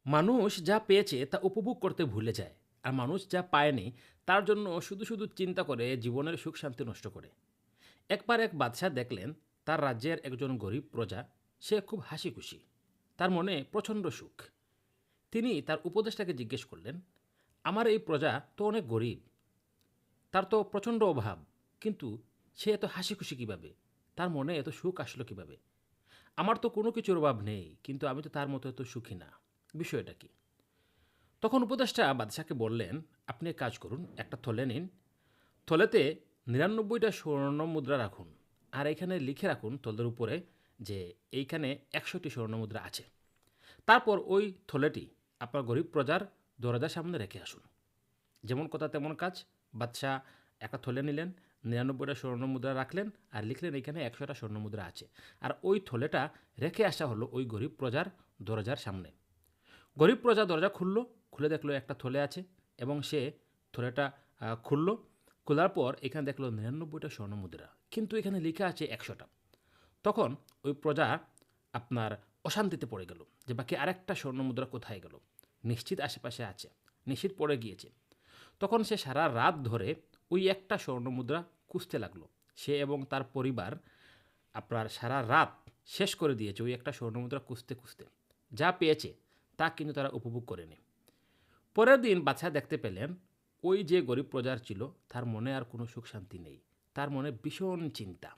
মানুষ যা পেয়েছে তা উপভোগ করতে ভুলে যায়। আর মানুষ যা পায়নি তার জন্য শুধু শুধু চিন্তা করে জীবনের সুখ শান্তি নষ্ট করে। একবার এক বাদশাহ দেখলেন তার রাজ্যের একজন গরিব প্রজা, সে খুব হাসি খুশি, তার মনে প্রচণ্ড সুখ। তিনি তার উপদেষ্টাকে জিজ্ঞেস করলেন, আমার এই প্রজা তো অনেক গরিব, তার তো প্রচণ্ড অভাব, কিন্তু সে এত হাসি খুশি কীভাবে? তার মনে এত সুখ আসলো কীভাবে? আমার তো কোনো কিছুর অভাব নেই, কিন্তু আমি তো তার মতো এত সুখী না। বিষয়টা কি? তখন উপদেষ্টা বাদশাকে বললেন, আপনি এক কাজ করুন, একটা থলে নিন, থলেতে ৯৯টা স্বর্ণ মুদ্রা রাখুন, আর এখানে লিখে রাখুন থলের উপরে যে এইখানে ১০০টি স্বর্ণ মুদ্রা আছে। তারপর ওই থলেটি আপনার গরিব প্রজার দরজার সামনে রেখে আসুন। যেমন কথা তেমন কাজ। বাদশাহ একটা থলে নিলেন, ৯৯টা স্বর্ণ মুদ্রা রাখলেন, আর লিখলেন এখানে ১০০টা স্বর্ণ মুদ্রা আছে। আর ওই থলেটা রেখে আসা হলো ওই গরিব প্রজার দরজার সামনে। গরিব প্রজা দরজা খুলল, খুলে দেখলো একটা থলে আছে, এবং সে থলেটা খুলল। খোলার পর এখানে দেখলো ৯৯টা স্বর্ণমুদ্রা, কিন্তু এখানে লেখা আছে ১০০টা। তখন ওই প্রজা আপনার অশান্তিতে পড়ে গেল যে বাকি আরেকটা স্বর্ণমুদ্রা কোথায় গেল। নিশ্চিত আশেপাশে আছে, নিশ্চিত পড়ে গিয়েছে। তখন সে সারা রাত ধরে ওই একটা স্বর্ণমুদ্রা খুঁজতে লাগলো। সে এবং তার পরিবার আপনার সারা রাত শেষ করে দিয়েছে ওই একটা স্বর্ণমুদ্রা খুঁজতে খুঁজতে। যা পেয়েছে তা কিন্তু তারা উপভোগ করেনি। পরের দিন বাদশাহ দেখতে পেলেন ওই যে গরিব প্রজার ছিল, তার মনে আর কোনো সুখ শান্তি নেই, তার মনে ভীষণ চিন্তা।